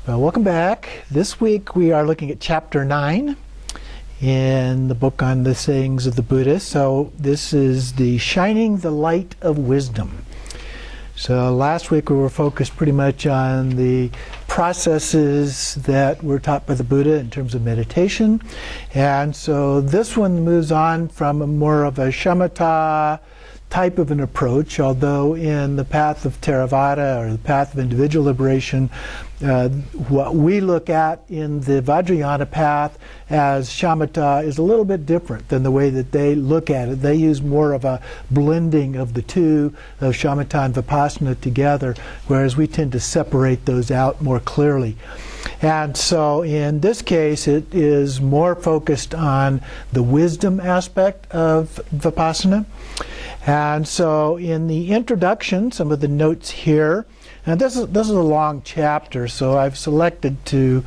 Well, welcome back. This week we are looking at Chapter 9 in the book on the sayings of the Buddha. So this is the Shining the Light of Wisdom. So last week we were focused pretty much on the processes that were taught by the Buddha in terms of meditation. And so this one moves on from a more of a shamatha type of an approach, although in the path of Theravada or the path of individual liberation, what we look at in the Vajrayana path as shamatha is a little bit different than the way that they look at it. They use more of a blending of the two, of shamatha and vipassana together, whereas we tend to separate those out more clearly. And so in this case, it is more focused on the wisdom aspect of vipassana. And so in the introduction, some of the notes here, and this is a long chapter, so I've selected to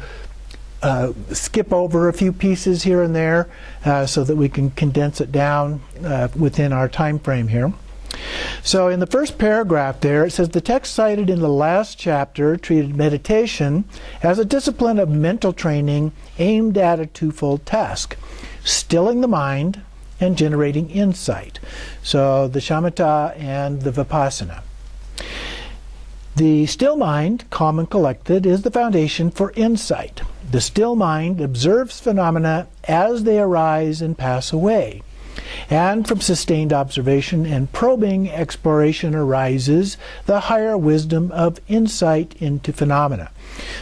skip over a few pieces here and there so that we can condense it down within our time frame here. So in the first paragraph there, it says, the text cited in the last chapter treated meditation as a discipline of mental training aimed at a twofold task: stilling the mind and generating insight. So the shamatha and the vipassana. The still mind, calm and collected, is the foundation for insight. The still mind observes phenomena as they arise and pass away. And from sustained observation and probing exploration arises the higher wisdom of insight into phenomena.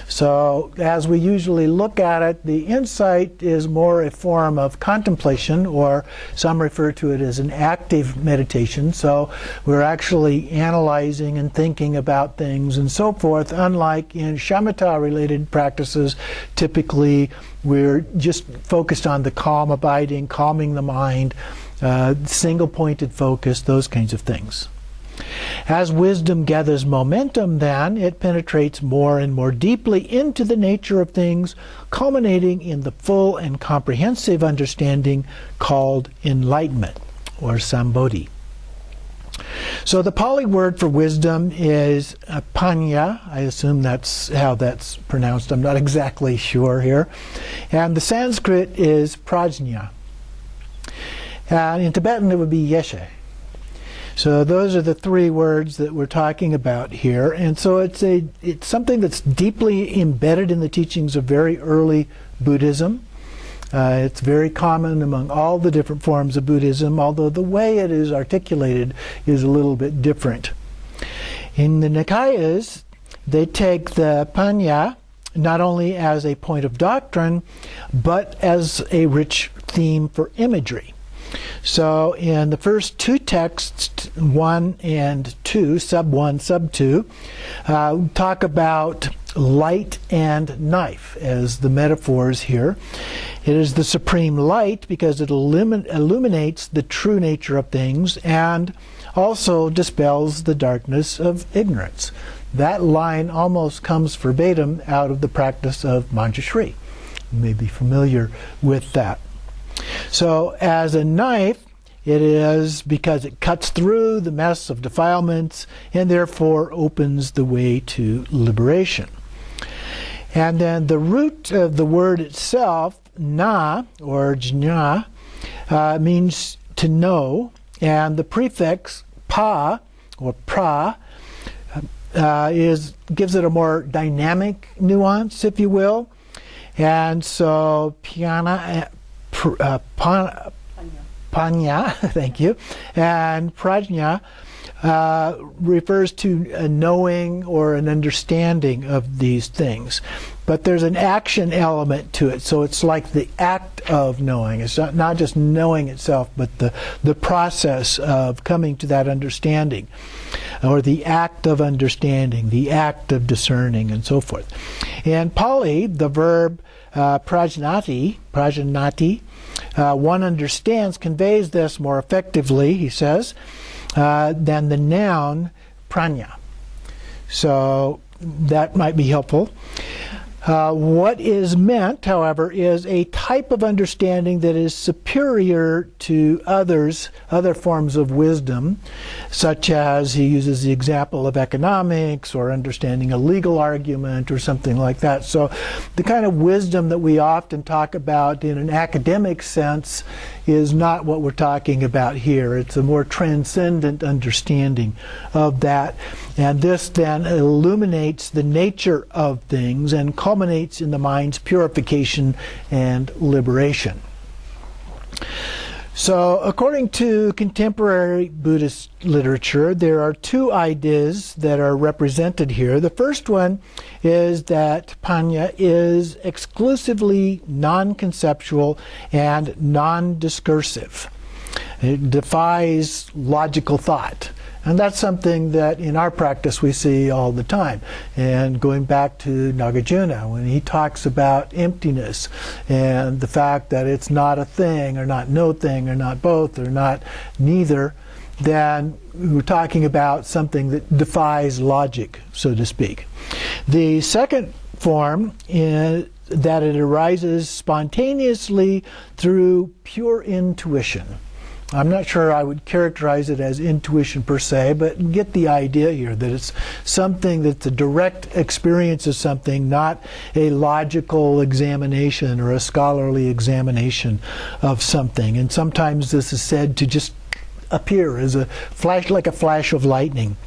So as we usually look at it, the insight is more a form of contemplation, or some refer to it as an active meditation. So we're actually analyzing and thinking about things and so forth, unlike in shamatha-related practices. Typically we're just focused on the calm abiding, calming the mind, single-pointed focus, those kinds of things. As wisdom gathers momentum, then, it penetrates more and more deeply into the nature of things, culminating in the full and comprehensive understanding called enlightenment, or sambodhi. So the Pali word for wisdom is panya. I assume that's how that's pronounced. I'm not exactly sure here. And the Sanskrit is prajna. In Tibetan it would be yeshe. So those are the three words that we're talking about here. And so it's something that's deeply embedded in the teachings of very early Buddhism. It's very common among all the different forms of Buddhism, although the way it is articulated is a little bit different. In the Nikayas, they take the panya not only as a point of doctrine, but as a rich theme for imagery. So in the first two texts, 1 and 2, sub 1, sub 2, talk about light and knife as the metaphors here. It is the supreme light because it illuminates the true nature of things and also dispels the darkness of ignorance. That line almost comes verbatim out of the practice of Manjushri. You may be familiar with that. So as a knife, it is because it cuts through the mess of defilements and therefore opens the way to liberation. And then the root of the word itself, na, or jna, means to know, and the prefix pa, or pra, gives it a more dynamic nuance, if you will. And so panya, thank you, and prajna refers to a knowing or an understanding of these things. But there's an action element to it, so it's like the act of knowing. It's not just knowing itself, but the process of coming to that understanding, or the act of understanding, the act of discerning, and so forth. In Pali, the verb prajnati, one understands, conveys this more effectively, he says, than the noun pranya. So that might be helpful. What is meant, however, is a type of understanding that is superior to other forms of wisdom, such as he uses the example of economics or understanding a legal argument or something like that. So the kind of wisdom that we often talk about in an academic sense is not what we're talking about here. It's a more transcendent understanding of that. And this then illuminates the nature of things and culminates in the mind's purification and liberation. So, according to contemporary Buddhist literature, there are two ideas that are represented here. The first one is that Panya is exclusively non-conceptual and non-discursive. It defies logical thought. And that's something that in our practice we see all the time. And going back to Nagarjuna, when he talks about emptiness and the fact that it's not a thing or not no thing or not both or not neither, then we're talking about something that defies logic, so to speak. The second form is that it arises spontaneously through pure intuition. I'm not sure I would characterize it as intuition per se, but get the idea here that it's something that's a direct experience of something, not a logical examination or a scholarly examination of something. And sometimes this is said to just appear as a flash, like a flash of lightning.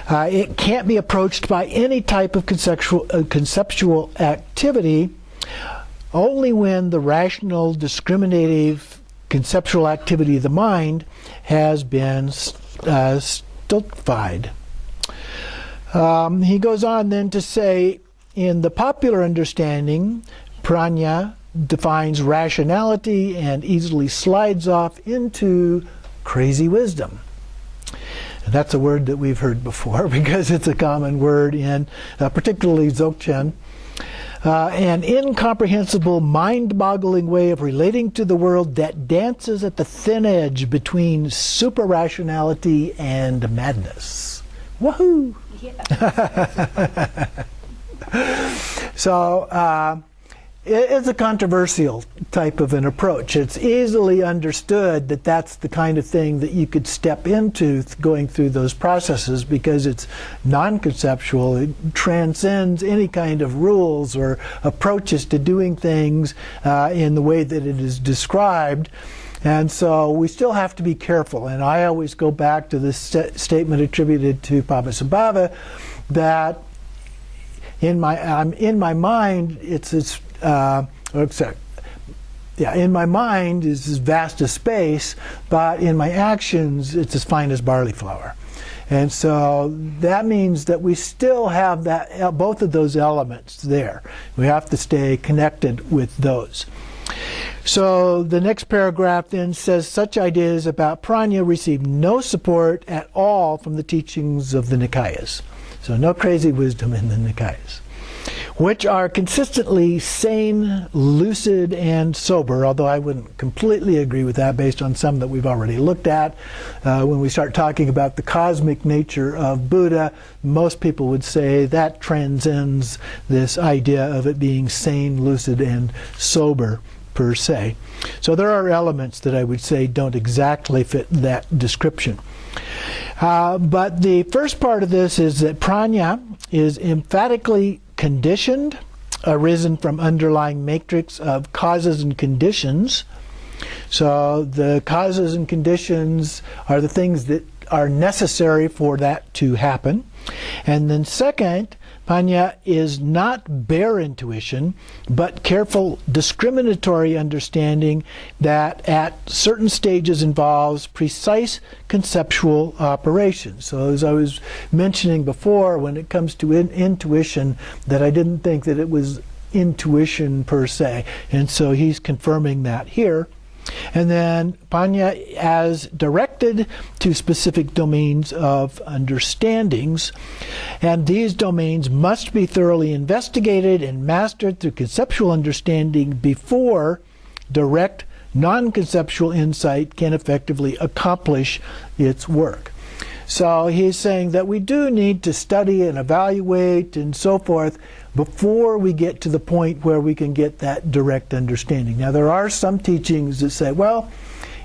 It can't be approached by any type of conceptual activity, only when the rational, discriminative, conceptual activity of the mind has been stultified. He goes on then to say, in the popular understanding, prajna defines rationality and easily slides off into crazy wisdom. And that's a word that we've heard before because it's a common word in particularly Dzogchen. An incomprehensible, mind-boggling way of relating to the world that dances at the thin edge between super-rationality and madness. Woohoo! Yeah. So, it's a controversial type of an approach. It's easily understood that that's the kind of thing that you could step into going through those processes because it's non-conceptual. It transcends any kind of rules or approaches to doing things in the way that it is described. And so we still have to be careful. And I always go back to this statement attributed to Pabasambhava that in my mind, in my mind is as vast as space, but in my actions it's as fine as barley flour. And so that means that we still have that both of those elements there. We have to stay connected with those. So the next paragraph then says, such ideas about prajna receive no support at all from the teachings of the Nikayas. So no crazy wisdom in the Nikayas, which are consistently sane, lucid, and sober, although I wouldn't completely agree with that based on some that we've already looked at. When we start talking about the cosmic nature of Buddha, most people would say that transcends this idea of it being sane, lucid, and sober per se. So there are elements that I would say don't exactly fit that description. But the first part of this is that prajna is emphatically conditioned, arisen from underlying matrix of causes and conditions. So the causes and conditions are the things that are necessary for that to happen. And then second, prajna is not bare intuition, but careful discriminatory understanding that at certain stages involves precise conceptual operations. So as I was mentioning before, when it comes to intuition, that I didn't think that it was intuition per se. And so he's confirming that here. And then prajna as directed to specific domains of understandings. And these domains must be thoroughly investigated and mastered through conceptual understanding before direct non-conceptual insight can effectively accomplish its work. So he's saying that we do need to study and evaluate and so forth, before we get to the point where we can get that direct understanding. Now, there are some teachings that say, well,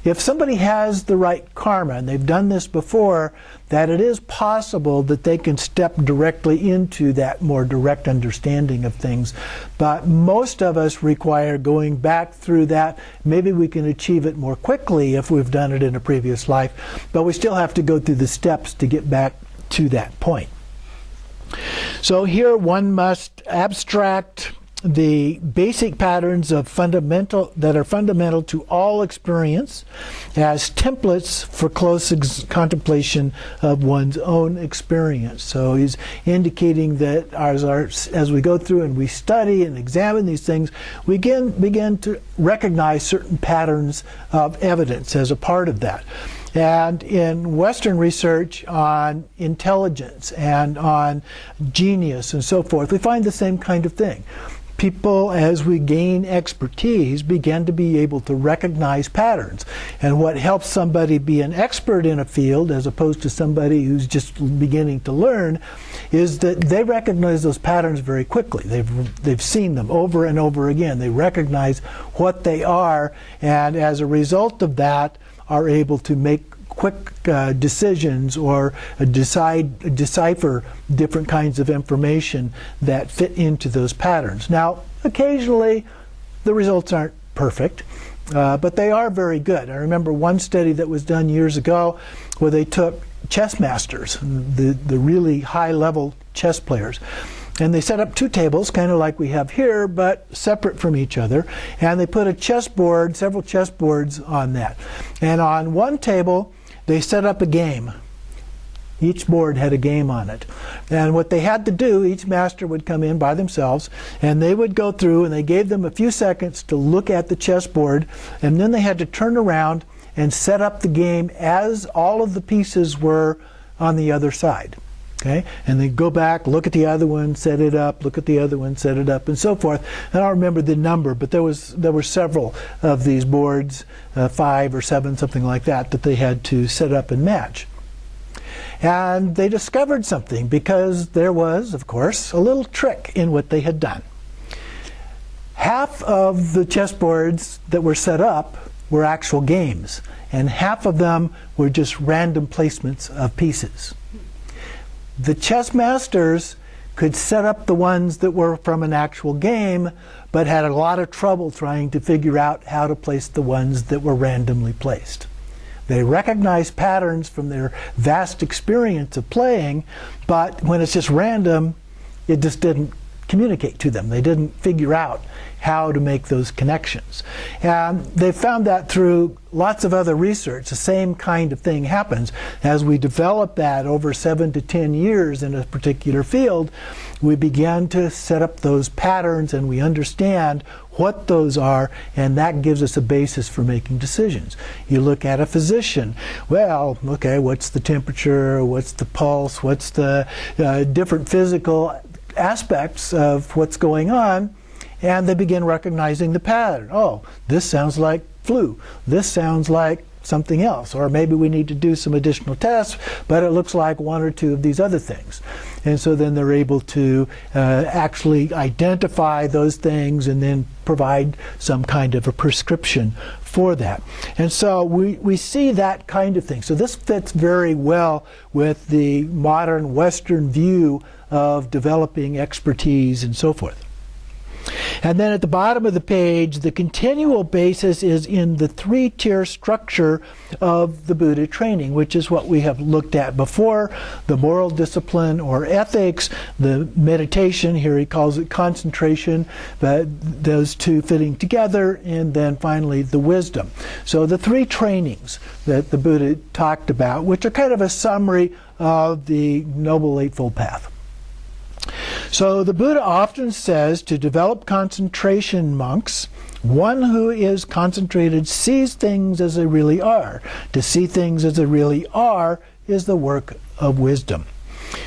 if somebody has the right karma, and they've done this before, that it is possible that they can step directly into that more direct understanding of things. But most of us require going back through that. Maybe we can achieve it more quickly if we've done it in a previous life, but we still have to go through the steps to get back to that point. So here one must abstract the basic patterns of that are fundamental to all experience as templates for close contemplation of one's own experience. So he's indicating that as we go through and we study and examine these things, we begin to recognize certain patterns of evidence as a part of that. And in Western research on intelligence and on genius and so forth, we find the same kind of thing. People, as we gain expertise, begin to be able to recognize patterns. And what helps somebody be an expert in a field, as opposed to somebody who's just beginning to learn, is that they recognize those patterns very quickly. They've seen them over and over again. They recognize what they are, and as a result of that, are able to make quick decisions or decipher different kinds of information that fit into those patterns. Now, occasionally the results aren't perfect, but they are very good. I remember one study that was done years ago where they took chess masters, the really high-level chess players, and they set up two tables, kind of like we have here, but separate from each other. And they put a chessboard, several chessboards on that. And on one table, they set up a game. Each board had a game on it. And what they had to do, each master would come in by themselves, and they would go through, and they gave them a few seconds to look at the chessboard, and then they had to turn around and set up the game as all of the pieces were on the other side. Okay? And they go back, look at the other one, set it up, look at the other one, set it up, and so forth. I don't remember the number, but there were several of these boards, 5 or 7, something like that, that they had to set up and match. And they discovered something, because there was, of course, a little trick in what they had done. Half of the chessboards that were set up were actual games, and half of them were just random placements of pieces. The chess masters could set up the ones that were from an actual game, but had a lot of trouble trying to figure out how to place the ones that were randomly placed. They recognized patterns from their vast experience of playing, but when it's just random, it just didn't communicate to them. They didn't figure out how to make those connections. And they found that through lots of other research. The same kind of thing happens. As we develop that over 7 to 10 years in a particular field, we begin to set up those patterns, and we understand what those are, and that gives us a basis for making decisions. You look at a physician. Well, okay, what's the temperature? What's the pulse? What's the different physical aspects of what's going on? And they begin recognizing the pattern. Oh, this sounds like flu. This sounds like something else. Or maybe we need to do some additional tests, but it looks like 1 or 2 of these other things. And so then they're able to actually identify those things and then provide some kind of a prescription for that. And so we see that kind of thing. So this fits very well with the modern Western view of developing expertise and so forth. And then at the bottom of the page, the continual basis is in the 3-tier structure of the Buddha training, which is what we have looked at before: the moral discipline or ethics, the meditation, here he calls it concentration, but those two fitting together, and then finally the wisdom. So the 3 trainings that the Buddha talked about, which are kind of a summary of the Noble Eightfold Path. So the Buddha often says to develop concentration monks, one who is concentrated sees things as they really are. To see things as they really are is the work of wisdom.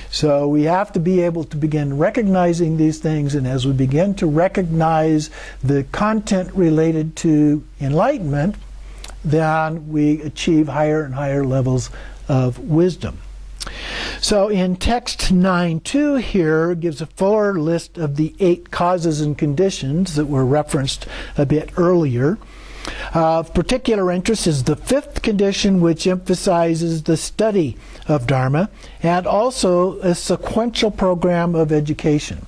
So we have to be able to begin recognizing these things, and as we begin to recognize the content related to enlightenment, then we achieve higher and higher levels of wisdom. So in text 9.2 here gives a fuller list of the 8 causes and conditions that were referenced a bit earlier. Of particular interest is the 5th condition, which emphasizes the study of Dharma and also a sequential program of education.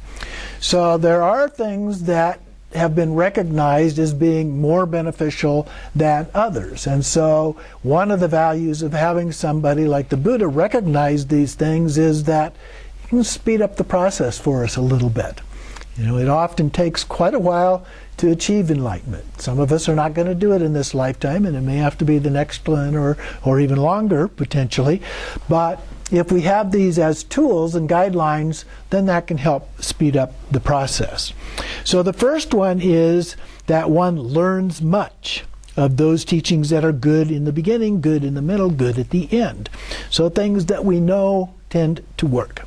So there are things that have been recognized as being more beneficial than others. And so one of the values of having somebody like the Buddha recognize these things is that you can speed up the process for us a little bit. You know, it often takes quite a while to achieve enlightenment. Some of us are not going to do it in this lifetime, and it may have to be the next one or even longer, potentially. But if we have these as tools and guidelines, then that can help speed up the process. So the first one is that one learns much of those teachings that are good in the beginning, good in the middle, good at the end. So things that we know tend to work.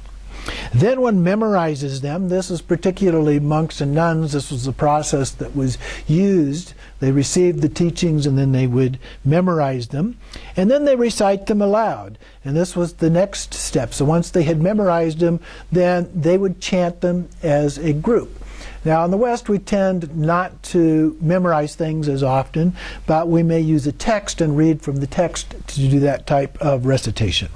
Then one memorizes them. This is particularly monks and nuns. This was the process that was used. They received the teachings and then they would memorize them. And then they recite them aloud. And this was the next step. So once they had memorized them, then they would chant them as a group. Now in the West we tend not to memorize things as often, but we may use a text and read from the text to do that type of recitation.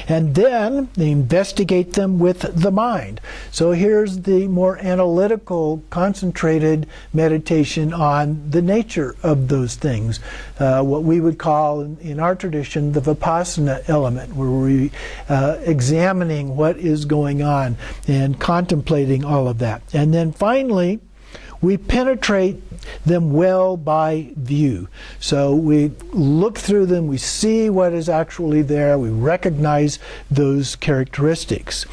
And then they investigate them with the mind. So here's the more analytical, concentrated meditation on the nature of those things. What we would call in our tradition the Vipassana element, where we're examining what is going on and contemplating all of that. And then finally, we penetrate them well by view. So we look through them, we see what is actually there, we recognize those characteristics.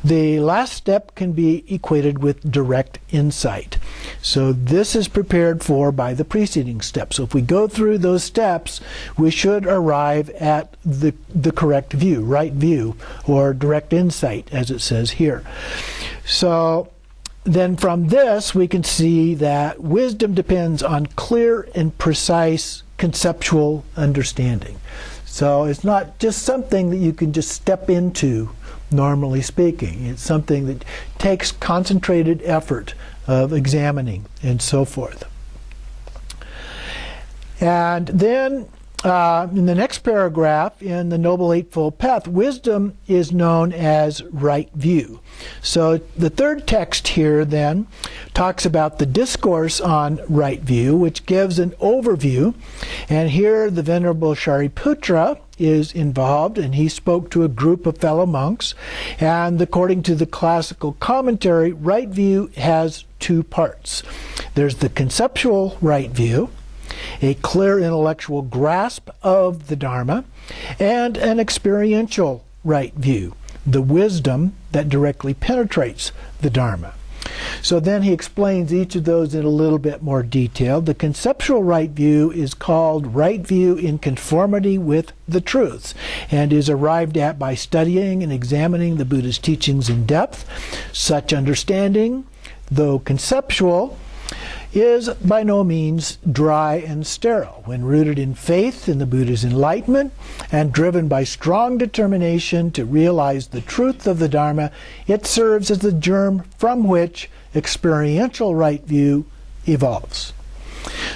The last step can be equated with direct insight. So this is prepared for by the preceding steps. So if we go through those steps, we should arrive at the correct view, right view, or direct insight, as it says here. So then from this we can see that wisdom depends on clear and precise conceptual understanding. So it's not just something that you can just step into, normally speaking. It's something that takes concentrated effort of examining and so forth. And then in the next paragraph, in the Noble Eightfold Path, wisdom is known as right view. So the third text here then talks about the discourse on right view, which gives an overview. And here the Venerable Shariputra is involved, and he spoke to a group of fellow monks. And according to the classical commentary, right view has 2 parts. There's the conceptual right view, a clear intellectual grasp of the Dharma, and an experiential right view, the wisdom that directly penetrates the Dharma. So then he explains each of those in a little bit more detail. The conceptual right view is called right view in conformity with the truths, and is arrived at by studying and examining the Buddha's teachings in depth. Such understanding, though conceptual, is by no means dry and sterile. When rooted in faith in the Buddha's enlightenment and driven by strong determination to realize the truth of the Dharma, it serves as the germ from which experiential right view evolves.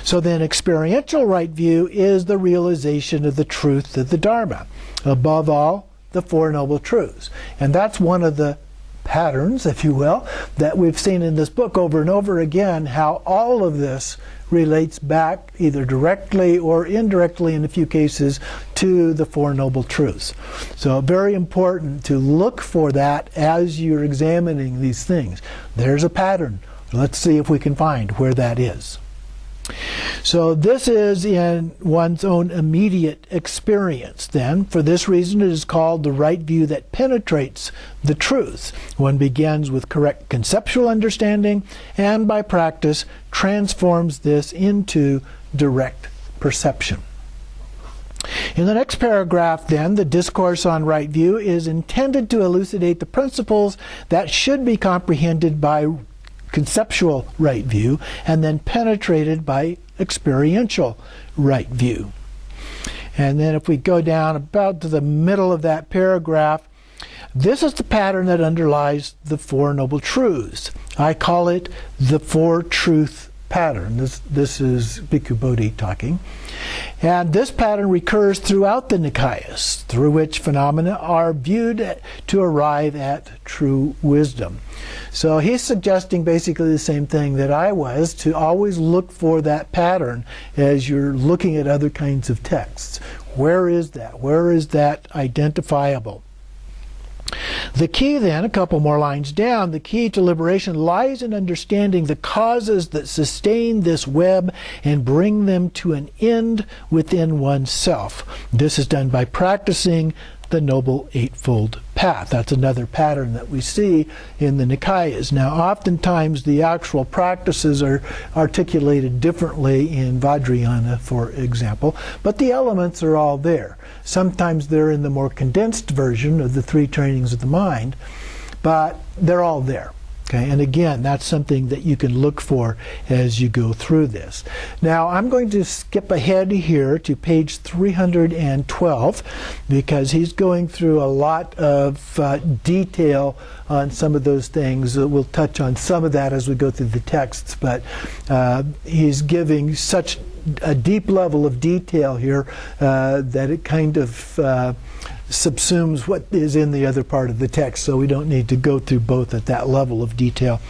So then experiential right view is the realization of the truth of the Dharma, above all, the Four Noble Truths. And that's one of the patterns, if you will, that we've seen in this book over and over again, how all of this relates back either directly or indirectly in a few cases to the Four Noble Truths. So very important to look for that as you're examining these things. There's a pattern. Let's see if we can find where that is. So this is in one's own immediate experience then. For this reason it is called the right view that penetrates the truth. One begins with correct conceptual understanding and by practice transforms this into direct perception. In the next paragraph then, the discourse on right view is intended to elucidate the principles that should be comprehended by conceptual right view and then penetrated by experiential right view. And then if we go down about to the middle of that paragraph, This is the pattern that underlies the Four Noble Truths. I call it the Four Truth pattern. This is Bhikkhu Bodhi talking. And this pattern recurs throughout the Nikayas, through which phenomena are viewed to arrive at true wisdom. So he's suggesting basically the same thing that I was, to always look for that pattern as you're looking at other kinds of texts. Where is that? Where is that identifiable? The key then, a couple more lines down, the key to liberation lies in understanding the causes that sustain this web and bring them to an end within oneself. This is done by practicing the Noble Eightfold Path. That's another pattern that we see in the Nikayas. Now, oftentimes the actual practices are articulated differently in Vajrayana, for example, but the elements are all there. Sometimes they're in the more condensed version of the three trainings of the mind, but they're all there. Okay, and again, that's something that you can look for as you go through this. Now, I'm going to skip ahead here to page 312 because he's going through a lot of detail on some of those things. We'll touch on some of that as we go through the texts, but he's giving such a deep level of detail here that it kind of subsumes what is in the other part of the text, so we don't need to go through both at that level of detail.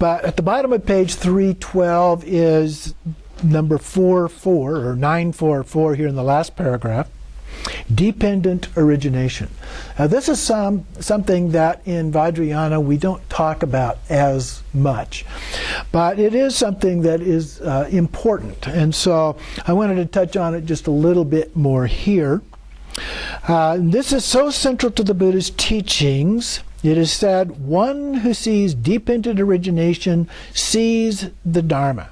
But at the bottom of page 312 is number 44 or 944 here in the last paragraph. Dependent origination. This is something that in Vajrayana we don't talk about as much, but it is something that is important, and so I wanted to touch on it just a little bit more here. This is so central to the Buddha's teachings. It is said, one who sees dependent origination sees the Dharma,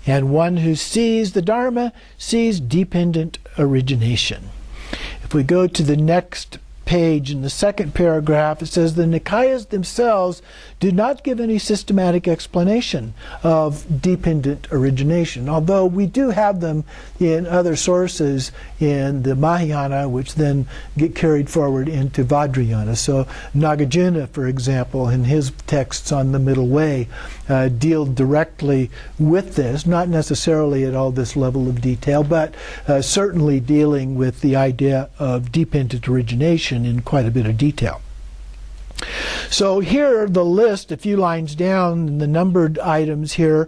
and one who sees the Dharma sees dependent origination. If we go to the next page in the second paragraph, it says the Nikayas themselves do not give any systematic explanation of dependent origination, although we do have them in other sources in the Mahayana, which then get carried forward into Vajrayana. So Nagarjuna, for example, in his texts on the Middle Way, deal directly with this, not necessarily at all this level of detail, but certainly dealing with the idea of dependent origination in quite a bit of detail. So here the list, a few lines down, the numbered items here,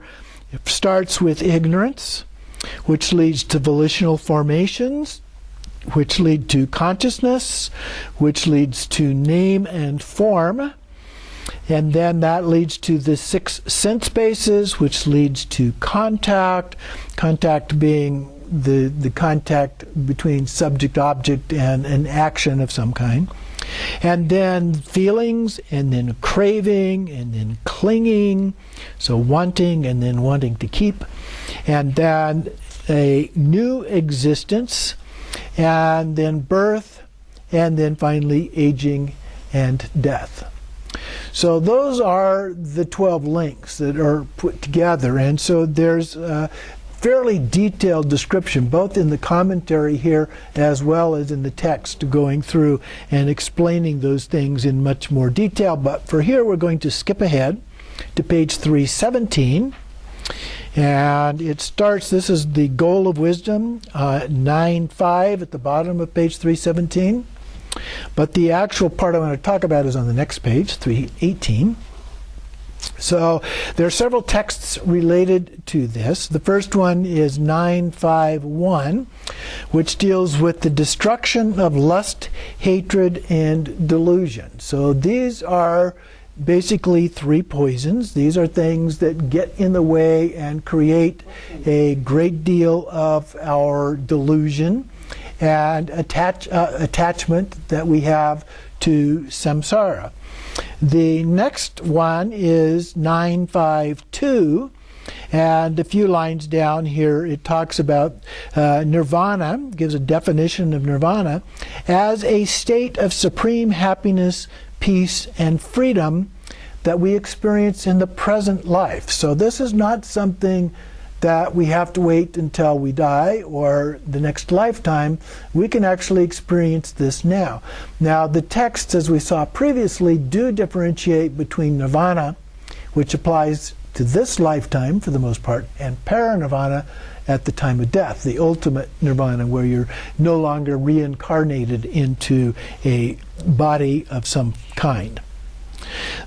starts with ignorance, which leads to volitional formations, which lead to consciousness, which leads to name and form, and then that leads to the 6 sense bases, which leads to contact being the contact between subject-object and an action of some kind. And then feelings, and then craving, and then clinging, so wanting and then wanting to keep, and then a new existence, and then birth, and then finally aging and death. So those are the 12 links that are put together, and so there's fairly detailed description, both in the commentary here as well as in the text, going through and explaining those things in much more detail. But for here, we're going to skip ahead to page 317. And it starts, this is the goal of wisdom, 9.5 at the bottom of page 317. But the actual part I want to talk about is on the next page, 318. So there are several texts related to this. The first one is 951, which deals with the destruction of lust, hatred, and delusion. So these are basically 3 poisons. These are things that get in the way and create a great deal of our delusion and attachment that we have to samsara. The next one is 952, and a few lines down here it talks about nirvana, gives a definition of nirvana as a state of supreme happiness, peace, and freedom that we experience in the present life. So this is not something that we have to wait until we die or the next lifetime. We can actually experience this now. Now, the texts, as we saw previously, do differentiate between nirvana, which applies to this lifetime for the most part, and paranirvana at the time of death, the ultimate nirvana, where you're no longer reincarnated into a body of some kind.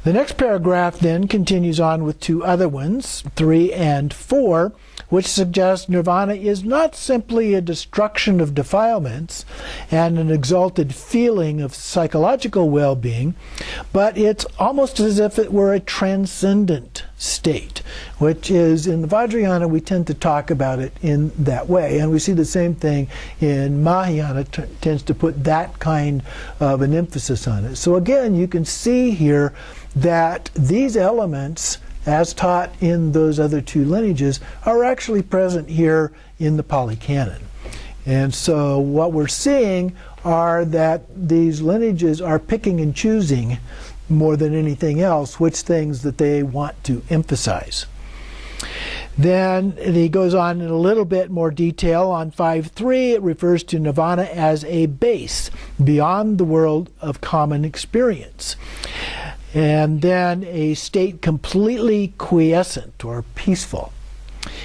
The next paragraph then continues on with two other ones, 3 and 4, which suggest nirvana is not simply a destruction of defilements and an exalted feeling of psychological well-being, but it's almost as if it were a transcendent state, which is, in the Vajrayana, we tend to talk about it in that way. And we see the same thing in Mahayana, tends to put that kind of an emphasis on it. So again, you can see here that these elements, as taught in those other two lineages, are actually present here in the Pali Canon. And so what we're seeing are that these lineages are picking and choosing more than anything else which things that they want to emphasize. Then he goes on in a little bit more detail on 5.3. It refers to nirvana as a base beyond the world of common experience. And then a state completely quiescent or peaceful,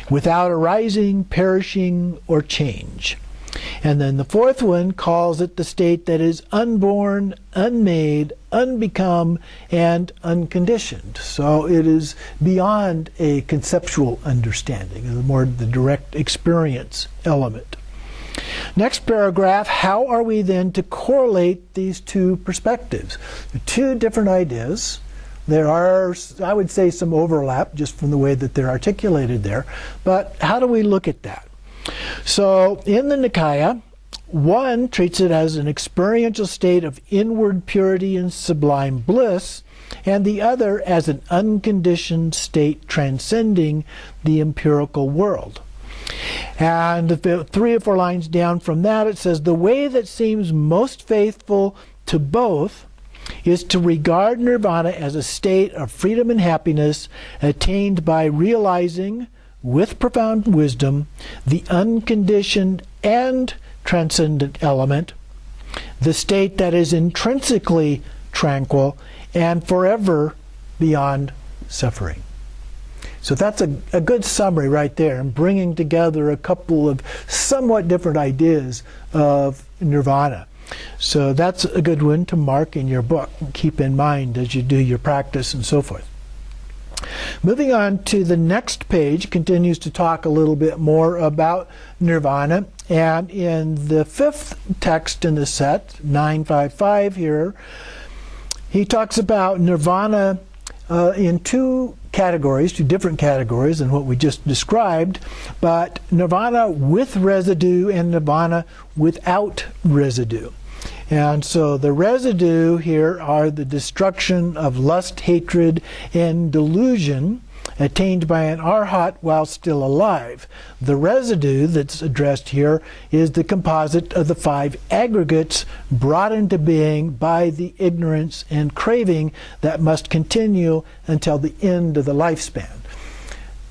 without arising, perishing, or change. And then the fourth one calls it the state that is unborn, unmade, unbecome, and unconditioned. So it is beyond a conceptual understanding, more the direct experience element. Next paragraph, how are we then to correlate these two perspectives? Two different ideas. There are, I would say, some overlap just from the way that they're articulated there. But how do we look at that? So in the Nikaya, one treats it as an experiential state of inward purity and sublime bliss, and the other as an unconditioned state transcending the empirical world. And 3 or 4 lines down from that, it says, the way that seems most faithful to both is to regard nirvana as a state of freedom and happiness attained by realizing, with profound wisdom, the unconditioned and transcendent element, the state that is intrinsically tranquil and forever beyond suffering. So that's a good summary right there, and bringing together a couple of somewhat different ideas of nirvana. So that's a good one to mark in your book and keep in mind as you do your practice and so forth. Moving on to the next page, continues to talk a little bit more about nirvana. And in the 5th text in the set, 955 here, he talks about nirvana in two different categories than what we just described, but nirvana with residue and nirvana without residue. And so the residue here are the destruction of lust, hatred, and delusion attained by an arhat while still alive. The residue that's addressed here is the composite of the 5 aggregates brought into being by the ignorance and craving that must continue until the end of the lifespan.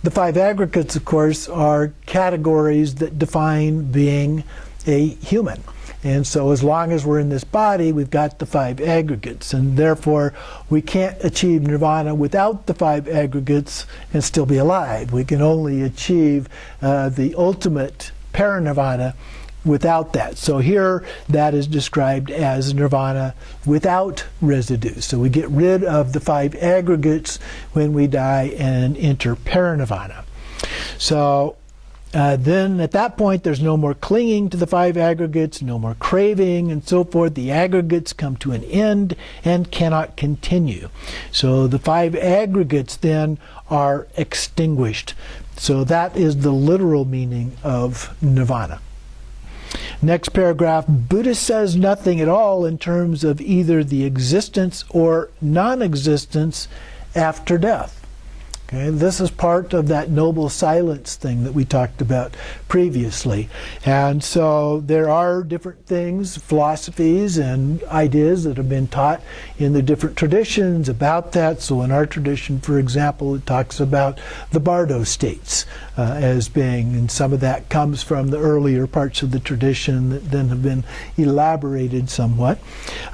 The 5 aggregates, of course, are categories that define being a human. And so as long as we're in this body, we've got the 5 aggregates. And therefore, we can't achieve nirvana without the 5 aggregates and still be alive. We can only achieve the ultimate paranirvana without that. So here, that is described as nirvana without residue. So we get rid of the 5 aggregates when we die and enter paranirvana. So then at that point, there's no more clinging to the 5 aggregates, no more craving, and so forth. The aggregates come to an end and cannot continue. So the 5 aggregates then are extinguished. So that is the literal meaning of nirvana. Next paragraph, Buddha says nothing at all in terms of either the existence or non-existence after death. Okay, this is part of that noble silence thing that we talked about previously. And so there are different things, philosophies and ideas that have been taught in the different traditions about that. So in our tradition, for example, it talks about the Bardo states as being, and some of that comes from the earlier parts of the tradition that then have been elaborated somewhat.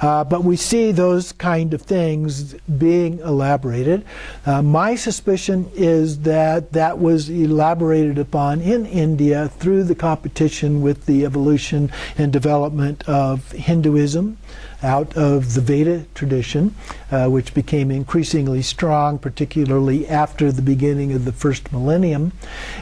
But we see those kind of things being elaborated. My suspicion is that that was elaborated upon in India through the competition with the evolution and development of Hinduism out of the Veda tradition, which became increasingly strong, particularly after the beginning of the first millennium.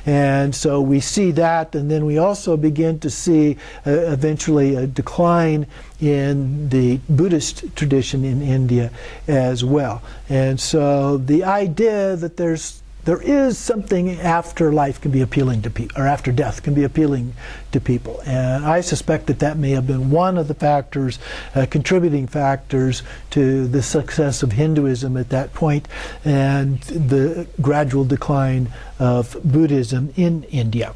And so we see that, and then we also begin to see eventually a decline in the Buddhist tradition in India as well. And so the idea that there is something after life can be appealing to people, or after death can be appealing to people. And I suspect that that may have been one of the factors, contributing factors to the success of Hinduism at that point and the gradual decline of Buddhism in India.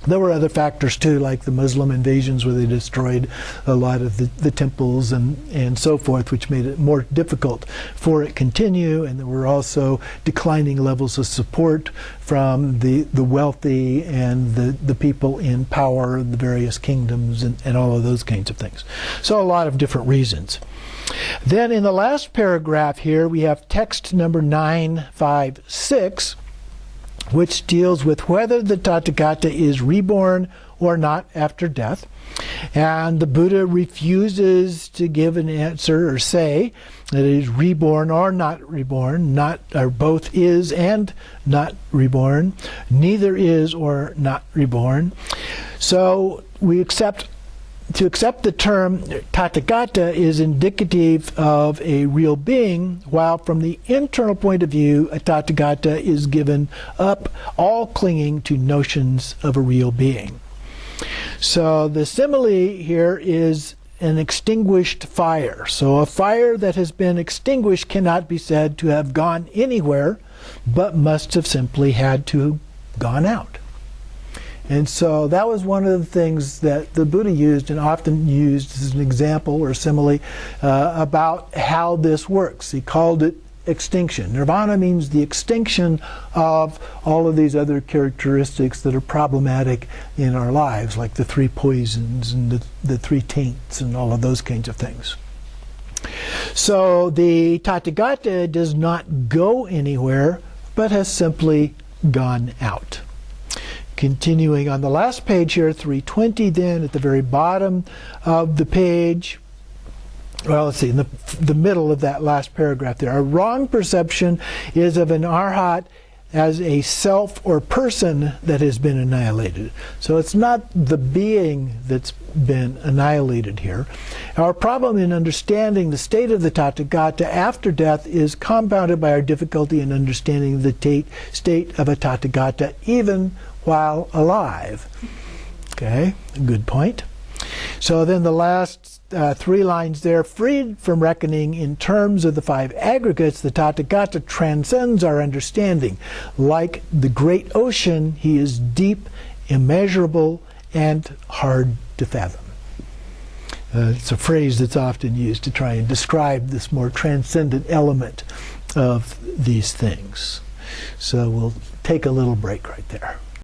There were other factors too, like the Muslim invasions where they destroyed a lot of the temples and so forth, which made it more difficult for it to continue. And there were also declining levels of support from the wealthy and the people in power, the various kingdoms and all of those kinds of things. So a lot of different reasons. Then in the last paragraph here, we have text number 956, which deals with whether the Tathagata is reborn or not after death. And the Buddha refuses to give an answer or say that it is reborn or not reborn, not or both is and not reborn, neither is or not reborn. So we accept the term Tathagata is indicative of a real being, while from the internal point of view, a Tathagata is given up all clinging to notions of a real being. So the simile here is an extinguished fire. So a fire that has been extinguished cannot be said to have gone anywhere, but must have simply had to have gone out. And so that was one of the things that the Buddha used and often used as an example or simile about how this works. He called it extinction. Nirvana means the extinction of all of these other characteristics that are problematic in our lives, like the three poisons and the three taints and all of those kinds of things. So the Tathagata does not go anywhere, but has simply gone out. Continuing on the last page here, 320 then, at the very bottom of the page, well, let's see, in the middle of that last paragraph there, a wrong perception is of an arhat as a self or person that has been annihilated. So it's not the being that's been annihilated here. Our problem in understanding the state of the Tathagata after death is compounded by our difficulty in understanding the state of a Tathagata even while alive. Okay, good point. So then the last 3 lines there, freed from reckoning in terms of the 5 aggregates, the Tathagata transcends our understanding. Like the great ocean, he is deep, immeasurable, and hard to fathom. It's a phrase that's often used to try and describe this more transcendent element of these things. So we'll take a little break right there.